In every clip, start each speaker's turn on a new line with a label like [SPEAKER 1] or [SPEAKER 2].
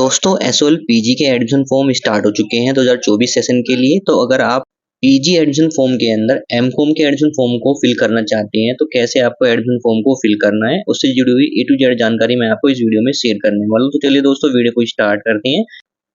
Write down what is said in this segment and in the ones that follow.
[SPEAKER 1] दोस्तों SOL PG के admission form start हो चुके हैं 2024 सेशन के लिए। तो अगर आप पीजी एडमिशन फॉर्म के अंदर एमकॉम के एडमिशन फॉर्म को फिल करना चाहते हैं तो कैसे आपको एडमिशन फॉर्म को फिल करना है, उससे जुड़ी हुई ए टू जेड जानकारी मैं आपको इस वीडियो में शेयर करने वाला हूं। तो चलिए दोस्तों वीडियो को स्टार्ट करते हैं।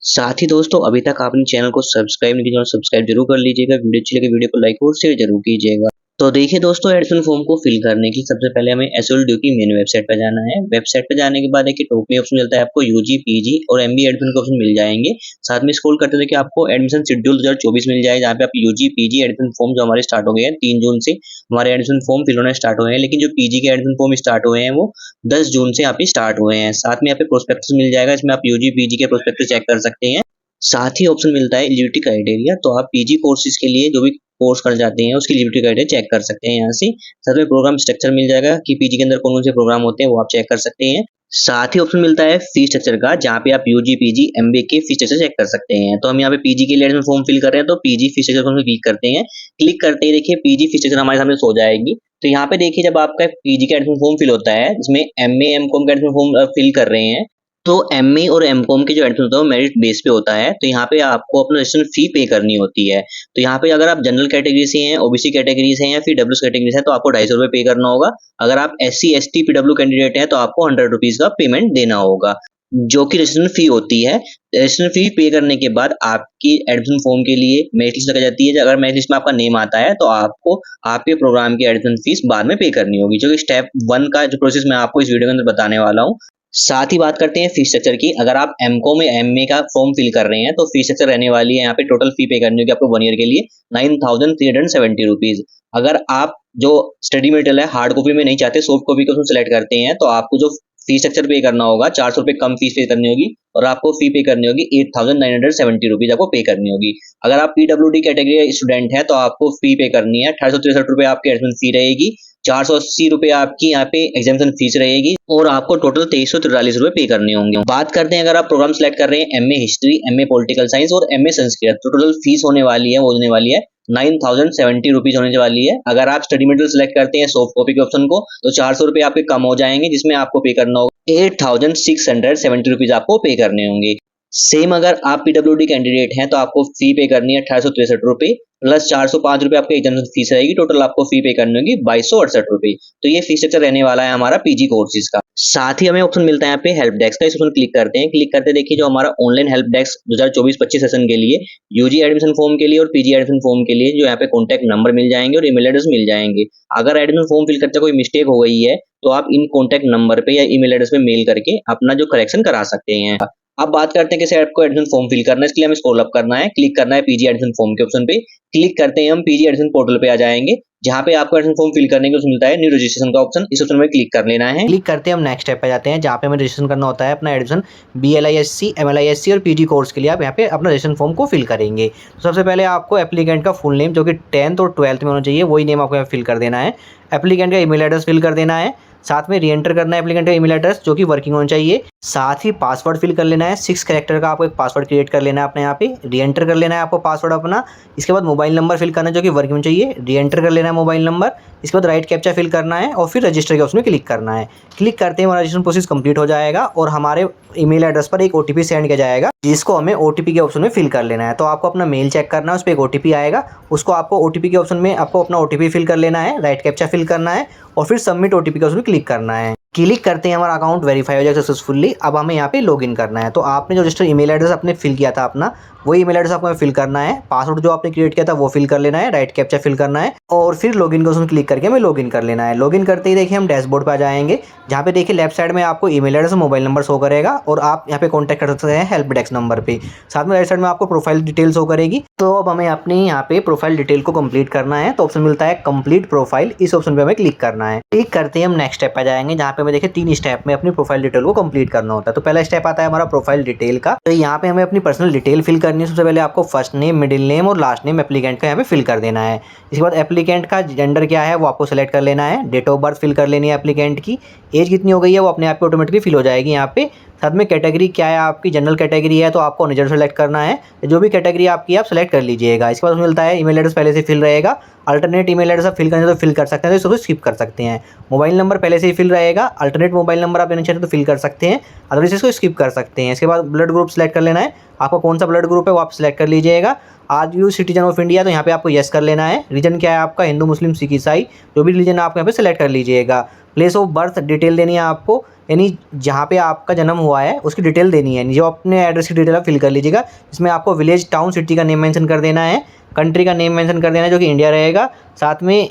[SPEAKER 1] साथ ही दोस्तों अभी तक आपने चैनल को सब्सक्राइब नहीं किया, सब्सक्राइब जरूर कर लीजिएगा। वीडियो अच्छी लगे वीडियो को लाइक और शेयर जरूर कीजिएगा। तो देखिए दोस्तों, एडमिशन फॉर्म को फिल करने की सबसे पहले हमें एसओएल ड्यू की मेन वेबसाइट पर जाना है। वेबसाइट पर जाने के बाद एक टॉप में ऑप्शन मिलता है आपको यूजी, पीजी और एमबी एडमिशन के ऑप्शन मिल जाएंगे। साथ में स्क्रॉल करते देखिए आपको एडमिशन शेड्यूल 2024 मिल जाएगा, जहाँ पे आप यूजी पीजी एडमिशन फॉर्म जो हमारे स्टार्ट हो गए हैं 3 जून से हमारे एडमिशन फॉर्म फिल होना स्टार्ट हुए हैं, लेकिन जो पीजी के एडमिशन फॉर्म स्टार्ट हुए हैं वो 10 जून से यहाँ पे स्टार्ट हुए हैं। साथ में यहाँ पे प्रोस्पेक्टस मिल जाएगा, इसमें आप यूजी पीजी के प्रोस्पेक्टस चेक कर सकते हैं। साथ ही ऑप्शन मिलता है एलिजिबिलिटी क्राइटेरिया, तो आप पीजी कोर्सेज के लिए जो भी कोर्स कर जाते हैं उसकी एलिजिबिलिटी क्राइटेरिया चेक कर सकते हैं यहाँ से। साथ में प्रोग्राम स्ट्रक्चर मिल जाएगा कि पीजी के अंदर कौन कौन से प्रोग्राम होते हैं वो आप चेक कर सकते हैं। साथ ही ऑप्शन मिलता है फी स्ट्रक्चर का, जहाँ पे आप यूजी पीजी एमबीए के फी स्ट्रक्चर चेक कर सकते हैं। तो हम यहाँ पे पीजी के लिए एडमिशन फॉर्म फिल कर रहे हैं, तो पीजी फी स्ट्रक्चर को क्लिक करते हैं। क्लिक करते ही देखिए पीजी फी स्ट्रक्चर हमारे सामने शो जाएगी। तो यहाँ पे देखिए जब आपका पीजी का एडमिशन फॉर्म फिल होता है, जिसमें एमए एमकॉम का एडमिशन फॉर्म फिल कर रहे हैं, तो एमए और एमकॉम के जो एडमिशन होता है वो मेरिट बेस पे होता है। तो यहाँ पे आपको अपना रजिस्ट्रेशन फी पे करनी होती है। तो यहाँ पे अगर आप जनरल कैटेगरी से हैं, ओबीसी कैटेगरी से हैं या फिर डब्ल्यू कैटेगरी से हैं तो आपको 250 रुपये पे करना होगा। अगर आप एससी एसटी पीडब्ल्यू कैंडिडेट हैं तो आपको 100 रुपीज का पेमेंट देना होगा, जो कि रजिस्ट्रेशन फी होती है। रजिस्ट्रेशन फी पे करने के बाद आपकी एडमिशन फॉर्म के लिए मेरिट लिस्ट लगाई जाती है। अगर मेरिट लिस्ट में आपका नेम आता है तो आपको आपके प्रोग्राम की एडमिशन फीस बाद में पे करनी होगी, जो कि स्टेप 1 का जो प्रोसेस मैं आपको इस वीडियो के अंदर बताने वाला हूँ। साथ ही बात करते हैं फी स्ट्रक्चर की। अगर आप एमकॉम या एमए का फॉर्म फिल कर रहे हैं तो फी स्ट्रक्चर रहने वाली है यहाँ पे टोटल फी पे करनी होगी आपको 1 ईयर के लिए 9370 रुपीज। अगर आप जो स्टडी मटेरियल है हार्ड कॉपी में नहीं चाहते, सॉफ्ट कॉपी को सिलेक्ट करते हैं, तो आपको जो फी स्ट्रक्चर पे करना होगा 400 रुपये कम फीस पे करनी होगी और आपको फी पे करनी होगी 8970 रुपीज आपको पे करनी होगी। अगर आप पीडब्ल्यूडी कैटेगरी स्टूडेंट है तो आपको फी पे करनी है 1863 रुपये आपकी एडमिशन फी रहेगी, 480 रुपये आपकी यहाँ पे एग्जामिनेशन फीस रहेगी और आपको टोटल 2343 रुपये पे करने होंगे। बात करते हैं अगर आप प्रोग्राम सेलेक्ट कर रहे हैं MA history, MA political science और एमए संस्कृत, तो टोटल फीस होने वाली है 9070 रुपीज होने वाली है। अगर आप स्टडी मटेरियल सेलेक्ट करते हैं सॉफ्ट कॉपी के ऑप्शन को तो 400 रुपये आपके कम हो जाएंगे, जिसमें आपको पे करना होगा 8670 रुपीज आपको पे करने होंगे। सेम अगर आप पीडब्ल्यूडी कैंडिडेट हैं तो आपको फी पे करनी है 1863 रुपये प्लस 405 रुपये आपके एग्जामिनेशन फीस रहेगी, टोटल आपको फी पे करनी होगी 2268 रुपये। तो ये फी स्ट्रक्चर रहने वाला है हमारा पीजी कोर्सेज का। साथ ही हमें ऑप्शन मिलता है यहाँ पे हेल्प डेस्क का, इस ऑप्शन क्लिक करते हैं। क्लिक करते देखिए जो हमारा ऑनलाइन हेल्प डेस्क 2024-25 सेशन के लिए यूजी एडमिशन फॉर्म के लिए और पीजी एडमिशन फॉर्म के लिए जो यहाँ पे कॉन्टैक्ट नंबर मिल जाएंगे और ईमेल एड्रेस मिल जाएंगे। अगर एडमिशन फॉर्म फिल करते कोई मिस्टेक हो गई है तो आप इन कॉन्टैक्ट नंबर पे या ईमेल एड्रेस पे मेल करके अपना जो करेक्शन करा सकते हैं। अब बात करते हैं कैसे आपको एडमिशन फॉर्म फिल करना है। इसके लिए हमें स्क्रॉल अप करना है, क्लिक करना है पीजी एडमिशन फॉर्म के ऑप्शन पे। क्लिक करते हैं हम पीजी एडमिशन पोर्टल पे आ जाएंगे, जहाँ पे आपको एडमिशन फॉर्म फिल करने को मिलता है न्यू रजिस्ट्रेशन का ऑप्शन, इस ऑप्शन में क्लिक कर लेना है। क्लिक करते हैं हम नेक्स्ट स्टेप पे जाते हैं, जहाँ पे हमें रजिस्ट्रेशन करना होता है अपना एडमिशन BLISC, MLISC और पीजी कोर्स के लिए। आप यहाँ पे अपना रजिस्ट्रेशन फॉर्म को फिल करेंगे। तो सबसे पहले आपको एप्लीकेंट का फुल नेम जो कि 10th और 12th में होना चाहिए, वही नेम आपको यहाँ फिल कर देना है। एप्लीकेंट का ईमेल एड्रेस फिल कर देना है, साथ में रीएंटर करना है एप्लीकेंट का ईमेल एड्रेस जो कि वर्किंग होना चाहिए। साथ ही पासवर्ड फिल कर लेना है, 6 कैरेक्टर का आपको एक पासवर्ड क्रिएट कर लेना है अपने यहाँ पे। रीएंटर कर लेना है आपको पासवर्ड अपना। इसके बाद मोबाइल नंबर फिल करना है जो कि वर्किंग होना चाहिए, रीएंटर कर लेना है मोबाइल नंबर। इसके बाद राइट कैप्चा फिल करना है और फिर रजिस्टर के ऑप्शन में क्लिक करना है। क्लिक करते ही हमारा रजिस्ट्रेशन प्रोसेस कंप्लीट हो जाएगा और हमारे ईमेल एड्रेस पर एक OTP सेंड किया जाएगा, जिसको हमें OTP के ऑप्शन में फिल कर लेना है। तो आपको अपना मेल चेक करना है, उस पर एक OTP आएगा, उसको आपको OTP के ऑप्शन में आपको अपना OTP फिल कर लेना है, राइट कैप्चा फिल करना है और फिर सबमिट OTP के ऑप्शन में क्लिक करना है। क्लिक करते हैं हमारा अकाउंट वेरीफाई हो जाएगा सक्सेसफुली। अब हमें यहाँ पे लॉगिन करना है। तो आपने जो रजिस्टर ईमेल एड्रेस आपने फिल किया था अपना, वही ईमेल एड्रेस आपको फिल करना है। पासवर्ड जो आपने क्रिएट किया था वो फिल कर लेना है, राइट कैप्चा फिल करना है और फिर लॉगिन का ऑप्शन क्लिक करके हमें लॉगिन कर लेना है। लॉगिन करते ही देखिए हम डैशबोर्ड पर आ जाएंगे, जहाँ पे देखिए लेफ्ट साइड में आपको ईमेल एड्रेस और मोबाइल नंबर शो करेगा और आप यहाँ पे कॉन्टैक्ट कर सकते हैं हेल्प डेस्क नंबर पे। साथ में राइट साइड में आपको प्रोफाइल डिटेल शो करेगी। तो अब हमें अपनी यहाँ पे प्रोफाइल डिटेल को कंप्लीट करना है। तो ऑप्शन मिलता है कंप्लीट प्रोफाइल, इस ऑप्शन पे हमें क्लिक करना है। क्लिक करते ही हम नेक्स्ट स्टेप पे जाएंगे, जहाँ पे हमें देखिए 3 स्टेप में अपनी प्रोफाइल डिटेल को कंप्लीट करना होता है। तो पहला स्टेप आता है हमारा प्रोफाइल डिटेल का। तो यहाँ पे हमें अपनी पर्सनल डिटेल फिल करनी है। सबसे पहले आपको फर्स्ट नेम, मिडिल नेम और लास्ट नेम एप्लीकेंट का यहाँ पे फिल कर देना है। इसके बाद एप्लीकेंट का जेंडर क्या है वो आपको सेलेक्ट कर लेना है। डेट ऑफ बर्थ फिल कर लेनी है एप्लीकेंट की। एज कितनी हो गई है वो अपने आप पे ऑटोमेटिकली फिल हो जाएगी यहाँ पे।
[SPEAKER 2] साथ में कैटेगरी क्या है आपकी, जनरल कैटेगरी है तो आपको अनरिजर्व सेलेक्ट करना है, जो भी कैटेगरी आपकी आप सेलेक्ट कर लीजिएगा। इसके बाद मिलता है ईमेल एड्रेस पहले से फिल रहेगा, अल्टरनेट ईमेल एड्रेस आप फिल करना है तो फिल कर सकते हैं, तो इसको स्किप कर सकते हैं। मोबाइल नंबर पहले से ही फिल रहेगा, अल्टरनेट मोबाइल नंबर आप देना चाहते हैं तो फिल कर सकते हैं, अदरवाइज इसको स्किप कर सकते हैं। इसके बाद ब्लड ग्रुप सेलेक्ट कर लेना है, आपका कौन सा ब्लड ग्रुप है वो आप सेलेक्ट कर लीजिएगा। आज यू सिटीजन ऑफ इंडिया, तो यहाँ पे आपको येस कर लेना है। रीजन क्या है आपका, हिंदू मुस्लिम सिख ईसाई, जो भी रिलीजन आप यहाँ पे सेलेक्ट कर लीजिएगा। प्लेस ऑफ बर्थ डिटेल देनी है आपको, यानी जहाँ पे आपका जन्म हुआ है उसकी डिटेल देनी है, जो अपने एड्रेस की डिटेल आप फिल कर लीजिएगा। इसमें आपको विलेज, टाउन, सिटी का नेम मेंशन कर देना है, कंट्री का नेम मेंशन कर देना है जो कि इंडिया रहेगा, साथ में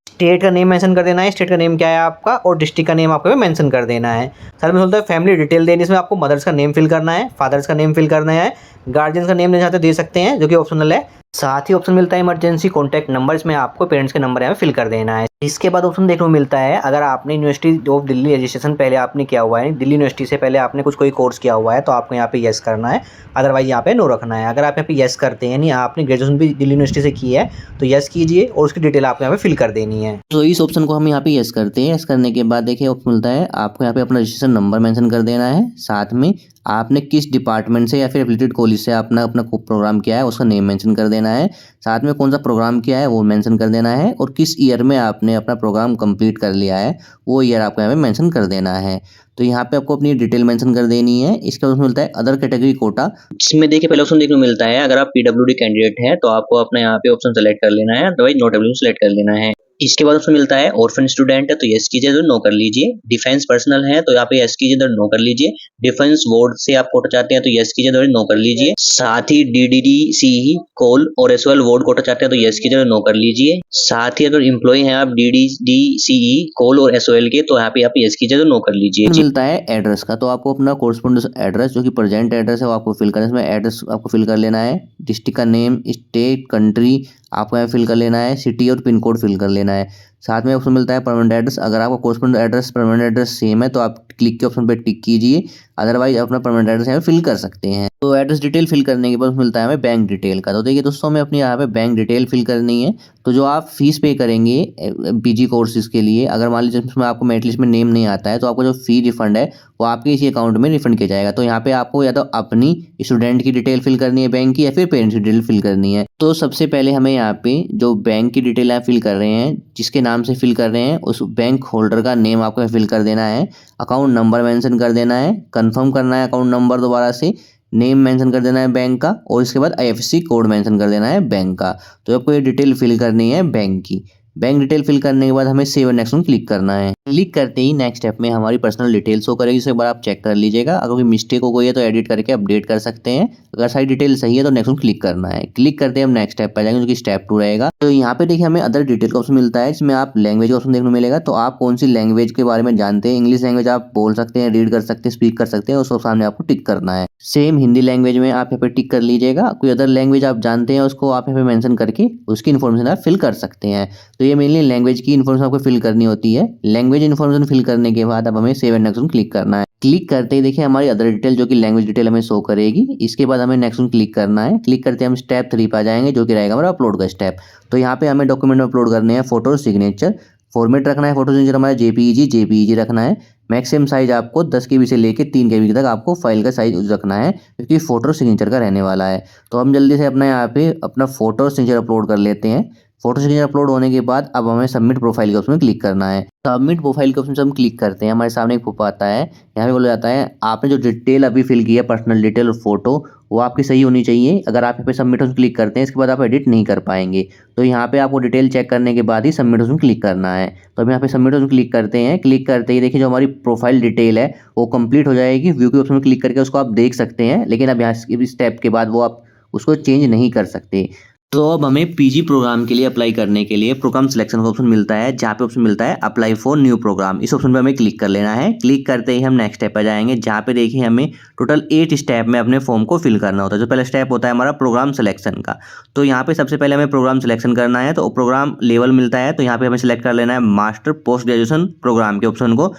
[SPEAKER 2] स्टेट का नेम मेंशन कर देना है, स्टेट का नेम क्या है आपका, और डिस्ट्रिक्ट का नेम आपको मेंशन कर देना है। साथ में बोलता है फैमिली डिटेल देनी, इसमें आपको मदर्स का नेम फिल करना है, फादर्स का नेम फिल करना है, गार्जियंस का नेम देना चाहते दे सकते हैं जो कि ऑप्शनल है। साथ ही ऑप्शन मिलता है इमरजेंसी कॉन्टैक्ट नंबर, इसमें आपको पेरेंट्स के नंबर यहाँ फिल कर देना है। इसके बाद ऑप्शन देखने को मिलता है, अगर आपने यूनिवर्सिटी ऑफ दिल्ली रजिस्ट्रेशन पहले आपने किया हुआ है, दिल्ली यूनिवर्सिटी से पहले आपने कोई कोर्स किया हुआ है तो आपको यहाँ पे येस करना है, अदरवाइज यहाँ पे नो रखना है। अगर आप यहाँ पे येस करते हैं, यानी आपने ग्रेजुएशन भी दिल्ली यूनिवर्सिटी से की है तो येस कीजिए और उसकी डिटेल आपको यहाँ पे फिल कर देनी है।
[SPEAKER 1] तो इस ऑप्शन को हम यहाँ पे येस करते हैं। येस करने के बाद देखिए ऑप्शन मिलता है, आपको यहाँ पे अपना रजिस्ट्रेशन नंबर मेंशन कर देना है, साथ में आपने किस डिपार्टमेंट से या फिर एफिलिएटेड कॉलेज से अपना प्रोग्राम किया है उसका नेम मेंशन कर देना है, साथ में कौन सा प्रोग्राम किया है वो मेंशन कर देना है, और किस ईयर में आपने अपना प्रोग्राम कंप्लीट कर लिया है वो ईयर आपको यहाँ पे मेंशन कर देना है। तो यहाँ पे आपको अपनी डिटेल मेंशन कर देनी है। इसके बाद मिलता है अदर कैटेगरी कोटा, जिसमें देखिए पहले ऑप्शन देखने को मिलता है, अगर आप पीडब्ल्यूडी कैंडिडेट हैं तो आपको अपना यहाँ पे ऑप्शन सेलेक्ट कर लेना है, अदरवाइज नॉट एबल सेलेक्ट कर लेना है। इसके बाद ऑप्शन मिलता है ऑर्फन स्टूडेंट है तो यस कीजिए तो नो कर लीजिए, डिफेंस पर्सनल है तो यहाँ पे यस कीजिए तो नो कर लीजिए, डिफेंस वार्ड से आप कोटा चाहते हैं तो यस कीजिए तो नो कर लीजिए, साथ ही डीडीडीसीई कोल और एसओएल वार्ड कोटा चाहते हैं तो यस कीजिए तो नो कर लीजिए, साथ ही अगर एम्प्लॉय हैं आप डीडीडीसीई कोल और एसओएल के तो यहाँ पे आप यस कीजिए तो नो कर लीजिए। मिलता है एड्रेस का, तो आपको अपना कोरस्पोंडेंस एड्रेस जो कि प्रेजेंट एड्रेस है वो आपको फिल करना है, इसमें एड्रेस आपको फिल कर लेना है, डिस्ट्रिक्ट का नेम, स्टेट, कंट्री आपको यहाँ फिल कर लेना है, सिटी और पिन कोड फिल कर लेना है। साथ में ऑप्शन मिलता है परमानेंट एड्रेस, अगर आपका correspondence address permanent address same है तो आप क्लिक के ऑप्शन पे टिक कीजिए, अदरवाइज अपना परमानेंट एड्रेस यहाँ फिल कर सकते हैं। तो एड्रेस डिटेल फिल करने के बाद मिलता है हमें बैंक डिटेल का। तो देखिए दोस्तों, हमें अपनी यहाँ पे बैंक डिटेल फिल करनी है। तो जो आप फीस पे करेंगे पीजी कोर्सेज के लिए, अगर मान लीजिए उसमें आपको मेरिट लिस्ट में नेम नहीं आता है तो आपको जो फी रिफंड है वो आपके इसी अकाउंट में रिफंड किया जाएगा। तो यहाँ पे आपको या तो अपनी स्टूडेंट की डिटेल फिल करनी है बैंक की, या फिर पेरेंट्स की डिटेल फिल करनी है। तो सबसे पहले हमें यहाँ पे जो बैंक की डिटेल आप फिल कर रहे हैं, जिसके नाम से फिल कर रहे हैं उस बैंक होल्डर का नेम आपको फिल कर देना है, अकाउंट नंबर मेंशन कर देना है, कंफर्म करना है अकाउंट नंबर दोबारा से, नेम मेंशन कर देना है बैंक का, और इसके बाद आईएफएससी कोड मेंशन कर देना है बैंक का। तो आपको ये डिटेल फिल करनी है बैंक की। बैंक डिटेल फिल करने के बाद हमें सेव एंड नेक्स्ट क्लिक करना है। क्लिक करते ही नेक्स्ट स्टेप में हमारी पर्सनल डिटेल शो करेगी, इसे एक बार आप चेक कर लीजिएगा। अगर कोई मिस्टेक हो गई है तो एडिट करके अपडेट कर सकते हैं, अगर सारी डिटेल सही है तो नेक्स्ट क्लिक करना है। क्लिक करते ही हम नेक्स्ट स्टेप पर जाएंगे जो कि स्टेप 2 रहेगा। तो यहाँ पे देखिए हमें अदर डिटेल का ऑप्शन मिलता है, इसमें आप लैंग्वेज का ऑप्शन देखने को मिलेगा। तो आप कौन सी लैंग्वेज के बारे में जानते हैं, इंग्लिश लैंग्वेज आप बोल सकते हैं, रीड कर सकते हैं, स्पीक कर सकते हैं, उसको सामने आपको टिक करना है। सेम हिंदी लैंग्वेज में आप यहाँ पे टिक कर लीजिएगा। कोई अदर लैंग्वेज आप जानते हैं उसको आप यहाँ पे मेंशन करके उसकी इन्फॉर्मेशन आप फिल कर सकते हैं। तो ये मेनली लैंग्वेज की इन्फॉर्मेशन आपको फिल करनी होती है। लैंग्वेज इन्फॉर्मेशन फिल करने के बाद अब हमें सेव एंड नेक्स्ट क्लिक करना है। क्लिक करते ही देखिए हमारी अदर डिटेल जो कि लैंग्वेज डिटेल हमें शो करेगी। इसके बाद हमें नेक्स्ट क्लिक करना है। क्लिक करते हम स्टेप 3 पर जाएंगे जो कि रहेगा हमारा अपलोड का स्टेप। तो यहाँ पे हमें डॉक्यूमेंट अपलोड करने हैं, फोटो, सिग्नेचर, फॉर्मेट रखना है, फोटो सिग्नेचर हमारा जेपीईजी रखना है। मैक्सिमम साइज आपको 10 KB से लेके 3 KB तक आपको फाइल का साइज रखना है, क्योंकि फोटो सिग्नेचर का रहने वाला है। तो हम जल्दी से अपना यहाँ पे अपना फोटो सिग्नेचर अपलोड कर लेते हैं। फोटो सिग्नेचर अपलोड होने के बाद अब हमें सबमिट प्रोफाइल के ऑप्शन में क्लिक करना है। सबमिट प्रोफाइल के ऑप्शन से हम क्लिक करते हैं, हमारे सामने एक पॉपअप आता है। यहाँ पे बोला जाता है आपने जो डिटेल अभी फिल की है, पर्सनल डिटेल और फोटो, वो आपकी सही होनी चाहिए। अगर आप यहाँ पे सबमिट ऑप्शन क्लिक करते हैं इसके बाद आप एडिट नहीं कर पाएंगे। तो यहाँ पे आपको डिटेल चेक करने के बाद ही सबमिट ऑप्शन क्लिक करना है। तो अब यहाँ पे सबमिट ऑप्शन क्लिक करते हैं। क्लिक करते ही देखिए जो हमारी प्रोफाइल डिटेल है वो कंप्लीट हो जाएगी। व्यू के ऑप्शन में क्लिक करके उसको आप देख सकते हैं, लेकिन अब यहाँ स्टेप के बाद वो आप उसको चेंज नहीं कर सकते। तो अब हमें पीजी प्रोग्राम के लिए अप्लाई करने के लिए प्रोग्राम सिलेक्शन का ऑप्शन मिलता है, जहाँ पे ऑप्शन मिलता है अप्लाई फॉर न्यू प्रोग्राम। इस ऑप्शन पे हमें क्लिक कर लेना है। क्लिक करते ही हम नेक्स्ट स्टेप पर जाएंगे, जहाँ पे देखिए हमें टोटल 8 स्टेप में अपने फॉर्म को फिल करना होता है। जो पहला स्टेप होता है हमारा प्रोग्राम सिलेक्शन का। तो यहाँ पे सबसे पहले हमें प्रोग्राम सिलेक्शन करना है। तो प्रोग्राम लेवल मिलता है, तो यहाँ पे हमें सिलेक्ट कर लेना है मास्टर पोस्ट ग्रेजुएशन प्रोग्राम के ऑप्शन को।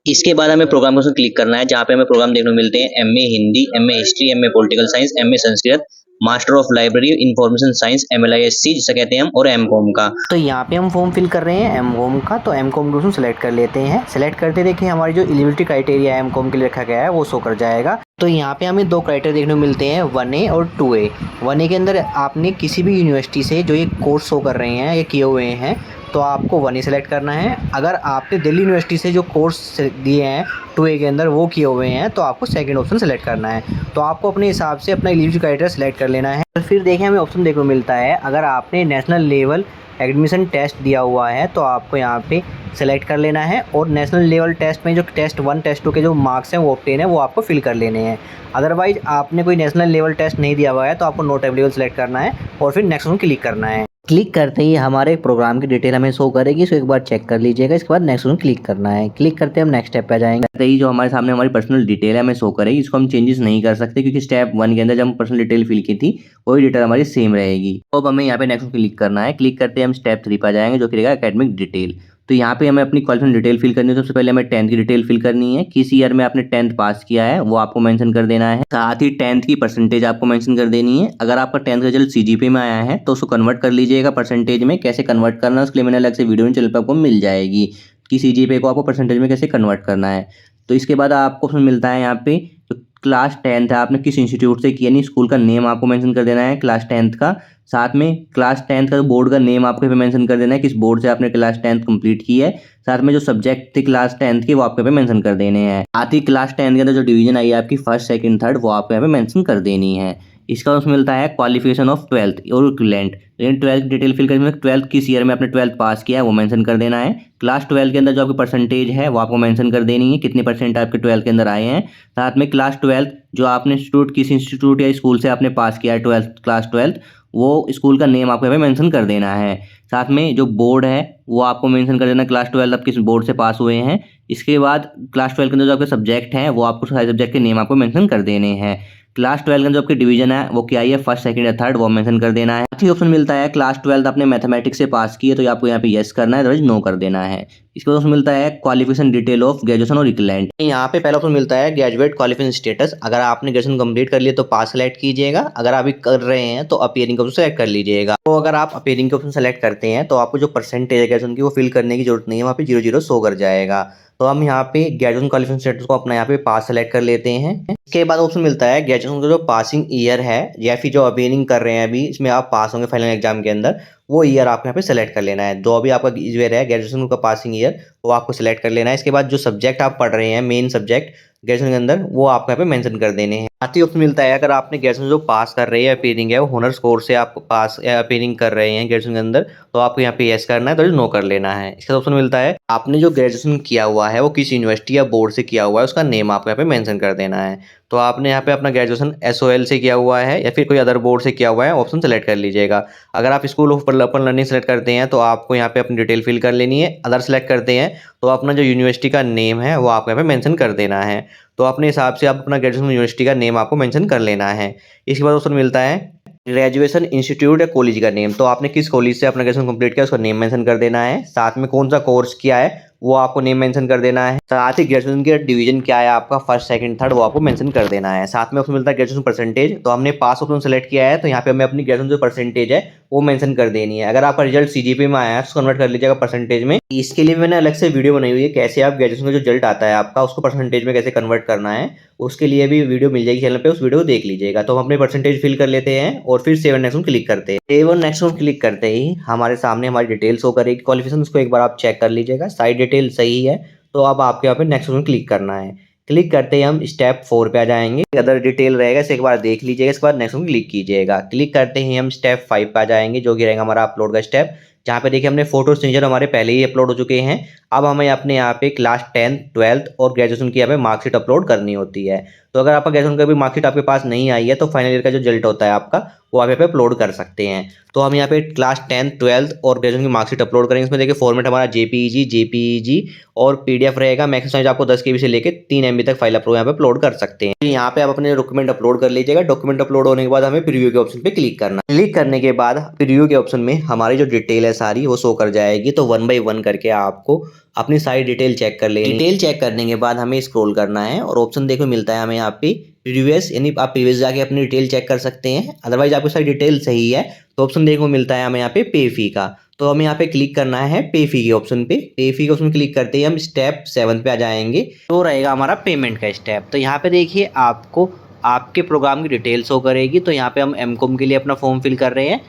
[SPEAKER 1] इसके बाद हमें प्रोग्राम को क्लिक करना है, जहाँ पे हमें प्रोग्राम देखने को मिलते हैं MA Hindi, MA history, MA political science, MA Sanskrit, master of library information science MLISC जिसे कहते हैं हम, और MCOM का।
[SPEAKER 2] तो यहाँ पे हम फॉर्म फिल कर रहे हैं एमकॉम का, तो एमकॉम को सेलेक्ट कर लेते हैं। सेलेक्ट करते देखिए हमारी जो एलिजिबिलिटी क्राइटेरिया है एमकॉम के लिए रखा गया है वो शो कर जाएगा। तो यहाँ पे हमें 2 क्राइटेरिया देखने को मिलते हैं, 1A और 2A। 1A के अंदर आपने किसी भी यूनिवर्सिटी से जो ये कोर्स शो कर रहे हैं, ये किए हुए हैं, तो आपको 1A सेलेक्ट करना है। अगर आपने दिल्ली यूनिवर्सिटी से जो कोर्स दिए हैं 2A के अंदर वो किए हुए हैं, तो आपको सेकंड ऑप्शन सेलेक्ट करना है। तो आपको अपने हिसाब से अपना एलिजिबिलिटी क्राइटेरिया सेलेक्ट कर लेना है। तो फिर देखिए हमें ऑप्शन देखने को मिलता है, अगर आपने नेशनल लेवल एडमिशन टेस्ट दिया हुआ है तो आपको यहाँ पे सेलेक्ट कर लेना है, और नेशनल लेवल टेस्ट में जो टेस्ट 1 टेस्ट 2 के जो मार्क्स हैं वो ऑब्टेन है वो आपको फिल कर लेने हैं। अदरवाइज आपने कोई नेशनल लेवल टेस्ट नहीं दिया हुआ है तो आपको नॉट अवेलेबल सेलेक्ट करना है और फिर नेक्स्ट ऑप्शन क्लिक करना है। क्लिक करते ही हमारे प्रोग्राम की डिटेल हमें शो करेगी, इसको एक बार चेक कर लीजिएगा। इसके बाद नेक्स्ट ऑप्शन क्लिक करना है। क्लिक करते हम नेक्स्ट स्टेप पे जाएंगे। करते ही जो हमारे सामने हमारी पर्सनल डिटेल है हमें शो करेगी, इसको हम चेंजेस नहीं कर सकते क्योंकि स्टेप 1 के अंदर जब हम पर्सनल डिटेल फिल की थी वही डिटेल हमारी सेम रहेगी। तो अब हमें यहाँ पे नेक्स्ट क्लिक करना है। क्लिक करते हम स्टेप 3 पर जाएंगे जो कि रहेगा एकेडमिक डिटेल। तो यहाँ पे हमें अपनी क्वालिफिकेशन डिटेल फिल करनी है। सबसे पहले हमें 10th की डिटेल फिल करनी है, किस ईयर में आपने 10th पास किया है वो आपको मेंशन कर देना है। साथ ही 10th की परसेंटेज आपको मेंशन कर देनी है। अगर आपका 10th का रिजल्ट CGPA में आया है तो उसको कन्वर्ट कर लीजिएगा परसेंटेज में। कैसे कन्वर्ट करना है उसके लिए मैंने अलग से वीडियो चैनल पर आपको मिल जाएगी कि CGPA को आपको परसेंटेज में कैसे कन्वर्ट करना है। तो इसके बाद आपको ऑप्शन मिलता है यहाँ पे जो क्लास 10th है आपने किस इंस्टीट्यूट से किया, नहीं स्कूल का नेम आपको मेंशन कर देना है क्लास 10th का। साथ में क्लास 10th का बोर्ड का नेम आपको पे मेंशन कर देना है, किस बोर्ड से आपने क्लास 10th कंप्लीट की है। साथ में जो सब्जेक्ट थे क्लास 10th के वो आपको पे मेंशन कर देने हैं। साथ ही क्लास 10th के अंदर जो डिवीजन आई है आपकी फर्स्ट सेकंड थर्ड वो आपको यहाँ पे मेंशन कर देनी है। इसका उसमें मिलता है क्वालिफिकेशन ऑफ 12th और इक्विवेलेंट। लेकिन 12th डिटेल फिल करने में 12th किस ईयर में आपने 12th पास किया है वो मेंशन कर देना है। क्लास 12 के अंदर जो आपकी परसेंटेज है वो आपको मेंशन कर देनी है, कितने परसेंट आपके 12th के अंदर आए हैं। साथ में क्लास 12 जो आपने इंस्टीट्यूट किस इंस्टीट्यूट या स्कूल से आपने पास किया है 12th क्लास 12 वो स्कूल का नेम आपको यहाँ पे मेंशन कर देना है। साथ में जो बोर्ड है वो आपको मेंशन कर देना, क्लास 12 आप किस बोर्ड से पास हुए हैं। इसके बाद क्लास 12 के अंदर जो आपके सब्जेक्ट हैं वो आपको सारे सब्जेक्ट के नेम आपको मेंशन कर देने हैं। क्लास 12 का जो आपकी डिवीजन है वो क्या है, फर्स्ट सेकंड या थर्ड वो मेंशन कर देना है। अच्छी ऑप्शन मिलता है क्लास 12 आपने मैथमेटिक्स से पास की है तो आपको यहाँ पे यस करना है, अदरवाइज नो कर देना है। इसके बाद ऑप्शन मिलता है क्वालिफिकेशन डिटेल ऑफ ग्रेजुएशन और इक्विवेलेंट। यहाँ पे पहला ऑप्शन मिलता है ग्रेजुएट क्वालिफिकेशन स्टेटस। अगर आपने ग्रेजुएशन कंप्लीट कर लिया तो पास सेलेक्ट कीजिएगा, अगर आप कर रहे हैं तो अपीयरिंग का ऑप्शन सेलेक्ट कर लीजिएगा। तो अगर आप अपीयरिंग के ऑप्शन सेलेक्ट करते हैं तो आपको जो परसेंटेज है ग्रेजुएशन की वो फिल करने की जरूरत नहीं है, वहाँ पे 0 0 शो कर जाएगा। तो हम यहाँ पे ग्रेजुएशन क्वालिफिकेशन स्टेटस को अपना यहाँ पे पास सेलेक्ट कर लेते हैं। इसके बाद ऑप्शन मिलता है ग्रेजुएशन का जो पासिंग ईयर है या फिर जो अपीयरिंग कर रहे हैं अभी इसमें आप पास होंगे फाइनल एग्जाम के अंदर, वो ईयर आपको यहाँ पे सेलेक्ट कर लेना है। जो अभी आपका ईयर है ग्रेजुएशन का पासिंग ईयर वो आपको सेलेक्ट कर लेना है। इसके बाद जो सब्जेक्ट आप पढ़ रहे हैं मेन सब्जेक्ट ग्रेजुएशन के अंदर वो आपको यहाँ पे मेंशन कर देने हैं। साथ ही ऑप्शन मिलता है अगर आपने ग्रेजुएशन जो पास कर रहे हैं अपीयरिंग है वो ऑनर्स कोर्स से आप पास अपीयरिंग कर रहे हैं ग्रेजुएशन के अंदर तो आपको यहाँ पे यस करना है, तो नो कर लेना है। इसका ऑप्शन मिलता है आपने जो ग्रेजुएशन किया हुआ है वो किस यूनिवर्सिटी या बोर्ड से किया हुआ है उसका नेम आपको यहाँ पे मेंशन कर देना है। तो आपने यहाँ पे अपना ग्रेजुएशन SOL से किया हुआ है या फिर कोई अदर बोर्ड से किया हुआ है ऑप्शन सेलेक्ट कर लीजिएगा। अगर आप school of open learning select करते हैं तो आपको यहाँ पे अपनी डिटेल फिल कर लेनी है। अदर सेलेक्ट करते हैं तो अपना जो यूनिवर्सिटी का नेम है वो आपको यहाँ पे मेंशन कर देना है। तो अपने हिसाब से आप अपना ग्रेजुएशन यूनिवर्सिटी का नेम आपको मेंशन कर लेना है। इसके बाद ऑप्शन मिलता है ग्रेजुएशन इंस्टीट्यूट या कॉलेज का नेम। तो आपने किस कॉलेज से अपना ग्रेजुएशन कंप्लीट किया उसका नेम मेंशन कर देना है। साथ में कौन सा कोर्स किया है वो आपको नेम मेंशन कर देना है। साथ ही ग्रेजुएशन के डिवीजन क्या है आपका फर्स्ट सेकंड थर्ड वो आपको मेंशन कर देना है। साथ में ऑप्शन मिलता है ग्रेजुएशन परसेंटेज। तो हमने पास ऑप्शन सेलेक्ट किया है तो यहाँ पे हमें अपनी ग्रेजुएशन जो परसेंटेज है वो मेंशन कर देनी है। अगर आपका रिजल्ट CGPA में आया है तो कन्वर्ट कर लीजिएगा परसेंटेज में। इसके लिए मैंने अलग से वीडियो बनाई हुई है कैसे आप ग्रेजुएशन का जो रिजल्ट आता है आपका उसको परसेंटेज में कैसे कन्वर्ट करना है, उसके लिए भी वीडियो मिल जाएगी चैनल पे, उस वीडियो को देख लीजिएगा। तो हम अपने परसेंटेज फिल कर लेते हैं और फिर सेव नेक्स्ट क्लिक करते हैं। सेव नेक्स्ट क्लिक करते ही हमारे सामने हमारी डिटेल शो करेगी क्वालिफिकेशन, उसको एक बार आप चेक कर लीजिएगा। सारी डिटेल सही है तो अब आपके यहाँ पे नेक्स्ट ऑप्शन क्लिक करना है। क्लिक करते ही हम स्टेप 4 पे आ जाएंगे। अदर डिटेल रहेगा इसे एक बार देख लीजिएगा, इसके बाद नेक्स्ट ऑप्शन क्लिक कीजिएगा। क्लिक करते ही हम स्टेप 5 पे आ जाएंगे जो कि रहेगा हमारा अपलोड का स्टेप, जहाँ पे देखिए हमने फोटो सिग्नेचर हमारे पहले ही अपलोड हो चुके हैं। अब हमें अपने यहाँ पे क्लास 10th 12th और ग्रेजुएशन की यहाँ पे मार्कशीट अपलोड करनी होती है। तो अगर आपका ग्रेजुएशन का भी मार्कशीट आपके पास नहीं आई है तो फाइनल ईयर का जो रिजल्ट होता है आपका वो आप यहाँ पे अपलोड कर सकते हैं। तो हम यहाँ पे क्लास 10th 12th और ग्रेजुएशन की मार्कशीट अपलोड करेंगे। इसमें देखिए फॉर्मेट हमारा JPEG और PDF रहेगा। मैक्सिमम साइज आपको 10 KB से लेकर 3 MB तक फाइल यहाँ पे अपलोड कर सकते हैं। यहाँ पे आप अपने डॉक्यूमेंट अपलोड कर लीजिएगा। डॉक्यूमेंट अपलोड होने के बाद हमें प्रीव्यू के ऑप्शन पे क्लिक करना। क्लिक करने के बाद प्रीव्यू के ऑप्शन में हमारी जो डिटेल है सारी वो शो कर जाएगी। तो 1 by 1 करके आपको अपनी सारी डिटेल चेक कर लेनी। डिटेल चेक करने के बाद हमें स्क्रॉल करना है और ऑप्शन देखो मिलता है हमें यहाँ पे प्रीवियस, यानी आप प्रीवियस जाके अपनी डिटेल चेक कर सकते हैं। अदरवाइज आपकी सारी डिटेल सही है तो ऑप्शन देखने को मिलता है हमें यहाँ पे पे फी का। तो हमें यहाँ पे क्लिक करना है पे फी के ऑप्शन पे। पे फी के ऑप्शन क्लिक करते ही हम स्टेप 7 पे आ जाएंगे, तो रहेगा हमारा पेमेंट का स्टेप। तो यहाँ पे देखिए आपको आपके प्रोग्राम की डिटेल शो करेगी। तो यहाँ पे हम एमकॉम के लिए अपना फॉर्म फिल कर रहे हैं।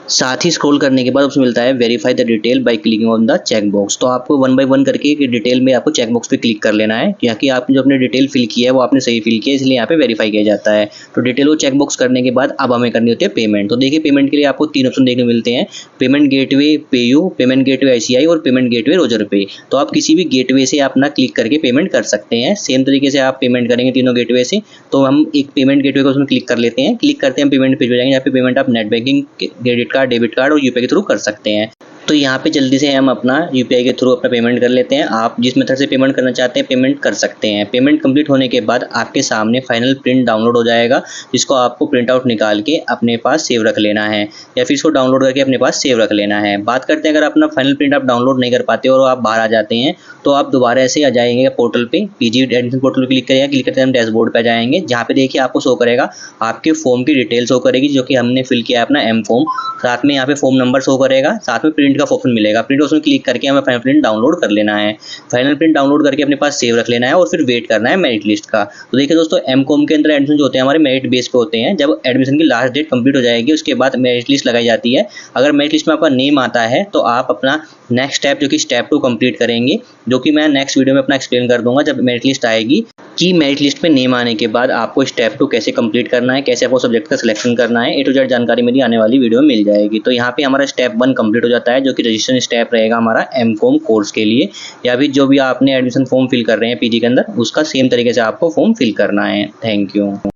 [SPEAKER 1] साथ ही स्क्रॉल करने के बाद ऑप्शन मिलता है verify the detail by clicking on the check box. तो आपको 1 बाय 1 करके डिटेल में आपको चेक बॉक्स पे क्लिक कर लेना है, क्योंकि आपने जो अपनी डिटेल फिल की है वो आपने सही फिल किया है, इसलिए यहाँ पे वेरीफाई किया जाता है। तो डिटेल को चेक बॉक्स करने के बाद अब हमें करनी होती है पेमेंट। तो देखिए पेमेंट के लिए आपको 3 ऑप्शन देखने को मिलते हैं, payment gateway PayU, payment gateway ICI और पेमेंट गेटवे रोजर पे। तो आप किसी भी गेटवे से अपना क्लिक करके पेमेंट कर सकते हैं। सेम तरीके से आप पेमेंट करेंगे तीनों गेटवे से। तो हम एक पेमेंट गेटवे को उसमें क्लिक कर लेते हैं। क्लिक करते हैं पेमेंट पेज हो जाएंगे, यहाँ पे पेमेंट आप net banking, credit card, debit card और यूपीआई के थ्रू कर सकते हैं। तो यहाँ पे जल्दी से हम अपना यूपीआई के थ्रू अपना पेमेंट कर लेते हैं। आप जिस मेथड से पेमेंट करना चाहते हैं पेमेंट कर सकते हैं। पेमेंट कंप्लीट होने के बाद आपके सामने फाइनल प्रिंट डाउनलोड हो जाएगा, जिसको आपको प्रिंट आउट निकाल के अपने पास सेव रख लेना है, या फिर इसको डाउनलोड करके अपने पास सेव रख लेना है। बात करते हैं अगर अपना फाइनल प्रिंट आप डाउनलोड नहीं कर पाते और आप बाहर आ जाते हैं, तो आप दोबारा से आ जाएंगे पोर्टल पे, पीजी एडमिशन पोर्टल पे क्लिक करेंगे। क्लिक करते हैं हम डैशबोर्ड पे आ जाएंगे, जहाँ पे देखिए आपको शो करेगा आपके फॉर्म की डिटेल शो करेगी, जो कि हमने फिल किया है अपना एम फॉर्म। साथ में यहाँ पे फॉर्म नंबर शो करेगा, साथ में प्रिंट का ऑप्शन मिलेगा। प्रिंट ऑप्शन क्लिक करके हमें फाइनल प्रिंट डाउनलोड कर लेना है। फाइनल प्रिंट डाउनलोड करके अपने पास सेव रख लेना है और फिर वेट करना है मेरिट लिस्ट का। तो देखिए दोस्तों, एमकॉम के अंदर एडमिशन जो होते हैं हमारे मेरिट बेस पे होते हैं। जब एडमिशन की लास्ट डेट कंप्लीट हो जाएगी उसके बाद मेरिट लिस्ट लगाई जाती है। अगर मेरिट लिस्ट में आपका नेम आता है तो आप अपना नेक्स्ट स्टेप जो कि स्टेप 2 कंप्लीट करेंगे, जो कि मैं नेक्स्ट वीडियो में अपना एक्सप्लेन कर दूंगा जब मेरिट लिस्ट आएगी, कि मेरिट लिस्ट में नेम आने के बाद आपको स्टेप 2 कैसे कंप्लीट करना है, कैसे आपको सब्जेक्ट का सिलेक्शन करना है। ए टू जेड जानकारी मेरी आने वाली वीडियो में मिल जाएगी। तो यहाँ पे हमारा स्टेप 1 कंप्लीट हो जाता है, जो कि रजिस्ट्रेशन स्टेप रहेगा हमारा एमकॉम कोर्स के लिए, या फिर जो भी आपने एडमिशन फॉर्म फिल कर रहे हैं पीजी के अंदर, उसका सेम तरीके से आपको फॉर्म फिल करना है। Thank you.